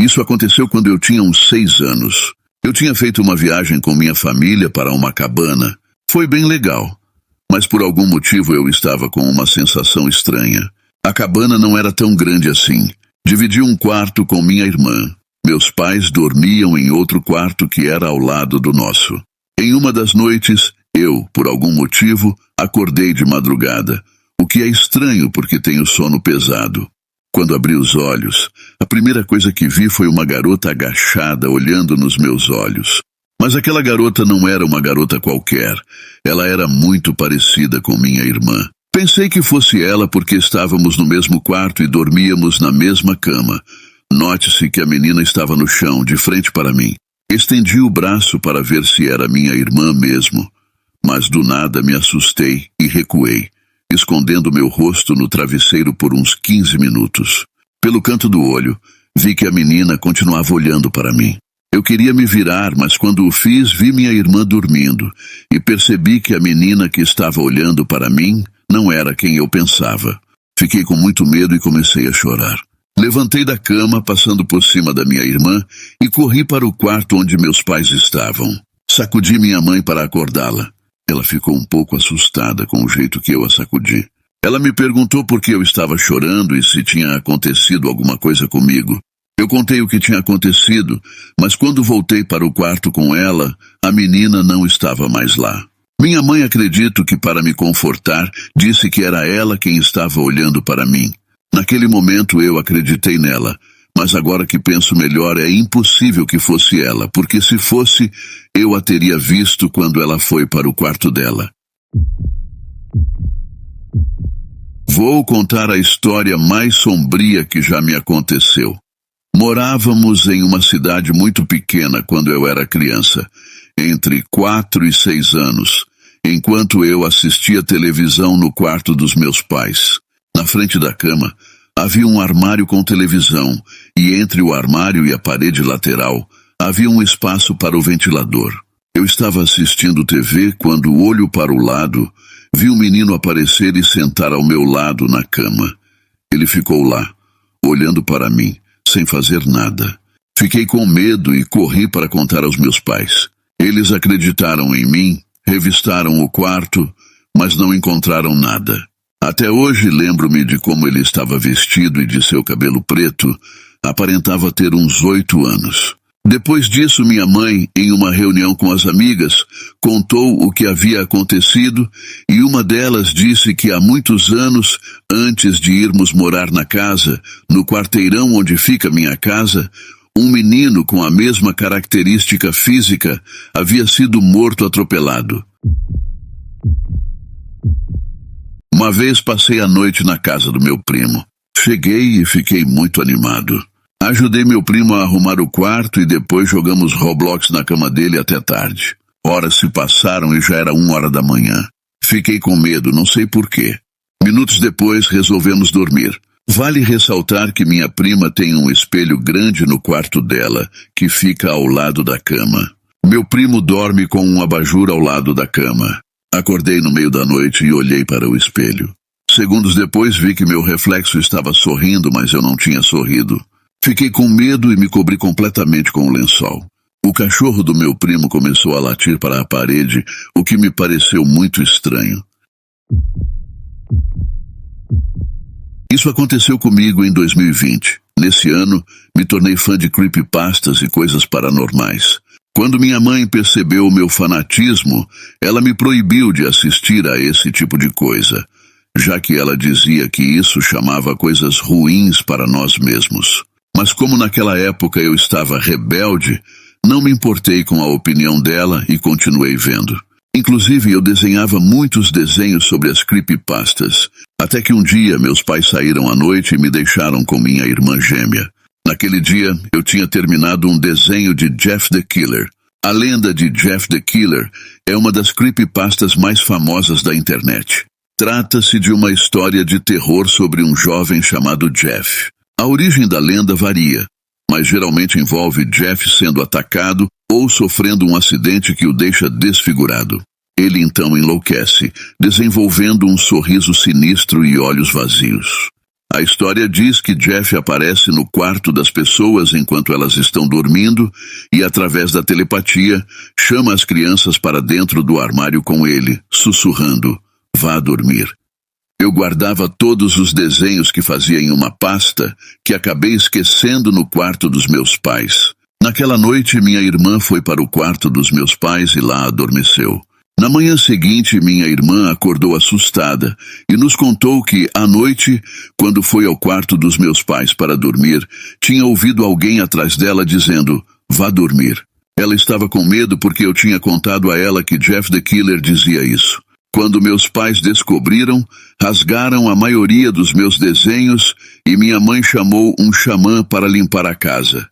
Isso aconteceu quando eu tinha uns 6 anos. Eu tinha feito uma viagem com minha família para uma cabana. Foi bem legal, mas por algum motivo eu estava com uma sensação estranha. A cabana não era tão grande assim. Dividi um quarto com minha irmã. Meus pais dormiam em outro quarto que era ao lado do nosso. Em uma das noites, eu, por algum motivo, acordei de madrugada, o que é estranho porque tenho sono pesado. Quando abri os olhos, a primeira coisa que vi foi uma garota agachada olhando nos meus olhos. Mas aquela garota não era uma garota qualquer. Ela era muito parecida com minha irmã. Pensei que fosse ela porque estávamos no mesmo quarto e dormíamos na mesma cama. Note-se que a menina estava no chão, de frente para mim. Estendi o braço para ver se era minha irmã mesmo. Mas do nada me assustei e recuei, escondendo meu rosto no travesseiro por uns 15 minutos. Pelo canto do olho, vi que a menina continuava olhando para mim. Eu queria me virar, mas quando o fiz, vi minha irmã dormindo e percebi que a menina que estava olhando para mim não era quem eu pensava. Fiquei com muito medo e comecei a chorar. Levantei da cama, passando por cima da minha irmã, e corri para o quarto onde meus pais estavam. Sacudi minha mãe para acordá-la. Ela ficou um pouco assustada com o jeito que eu a sacudi. Ela me perguntou por que eu estava chorando e se tinha acontecido alguma coisa comigo. Eu contei o que tinha acontecido, mas quando voltei para o quarto com ela, a menina não estava mais lá. Minha mãe, acredito que para me confortar, disse que era ela quem estava olhando para mim. Naquele momento eu acreditei nela, mas agora que penso melhor é impossível que fosse ela, porque se fosse, eu a teria visto quando ela foi para o quarto dela. Vou contar a história mais sombria que já me aconteceu. Morávamos em uma cidade muito pequena quando eu era criança, entre 4 e 6 anos, enquanto eu assistia televisão no quarto dos meus pais. Na frente da cama, havia um armário com televisão, e entre o armário e a parede lateral, havia um espaço para o ventilador. Eu estava assistindo TV quando, olho para o lado, vi um menino aparecer e sentar ao meu lado na cama. Ele ficou lá, olhando para mim, sem fazer nada. Fiquei com medo e corri para contar aos meus pais. Eles acreditaram em mim, revistaram o quarto, mas não encontraram nada. Até hoje lembro-me de como ele estava vestido e de seu cabelo preto. Aparentava ter uns 8 anos. Depois disso, minha mãe, em uma reunião com as amigas, contou o que havia acontecido e uma delas disse que há muitos anos, antes de irmos morar na casa, no quarteirão onde fica minha casa, um menino com a mesma característica física havia sido morto atropelado. Uma vez passei a noite na casa do meu primo. Cheguei e fiquei muito animado. Ajudei meu primo a arrumar o quarto e depois jogamos Roblox na cama dele até tarde. Horas se passaram e já era 1h da manhã. Fiquei com medo, não sei porquê. Minutos depois resolvemos dormir. Vale ressaltar que minha prima tem um espelho grande no quarto dela, que fica ao lado da cama. Meu primo dorme com um abajur ao lado da cama. Acordei no meio da noite e olhei para o espelho. Segundos depois vi que meu reflexo estava sorrindo, mas eu não tinha sorrido. Fiquei com medo e me cobri completamente com o lençol. O cachorro do meu primo começou a latir para a parede, o que me pareceu muito estranho. Isso aconteceu comigo em 2020. Nesse ano, me tornei fã de creepypastas e coisas paranormais. Quando minha mãe percebeu o meu fanatismo, ela me proibiu de assistir a esse tipo de coisa, já que ela dizia que isso chamava coisas ruins para nós mesmos. Mas como naquela época eu estava rebelde, não me importei com a opinião dela e continuei vendo. Inclusive, eu desenhava muitos desenhos sobre as creepypastas, até que um dia meus pais saíram à noite e me deixaram com minha irmã gêmea. Naquele dia, eu tinha terminado um desenho de Jeff the Killer. A lenda de Jeff the Killer é uma das creepypastas mais famosas da internet. Trata-se de uma história de terror sobre um jovem chamado Jeff. A origem da lenda varia, mas geralmente envolve Jeff sendo atacado ou sofrendo um acidente que o deixa desfigurado. Ele então enlouquece, desenvolvendo um sorriso sinistro e olhos vazios. A história diz que Jeff aparece no quarto das pessoas enquanto elas estão dormindo e, através da telepatia, chama as crianças para dentro do armário com ele, sussurrando: "Vá dormir." Eu guardava todos os desenhos que fazia em uma pasta que acabei esquecendo no quarto dos meus pais. Naquela noite, minha irmã foi para o quarto dos meus pais e lá adormeceu. Na manhã seguinte, minha irmã acordou assustada e nos contou que, à noite, quando foi ao quarto dos meus pais para dormir, tinha ouvido alguém atrás dela dizendo: "Vá dormir." Ela estava com medo porque eu tinha contado a ela que Jeff the Killer dizia isso. Quando meus pais descobriram, rasgaram a maioria dos meus desenhos e minha mãe chamou um xamã para limpar a casa.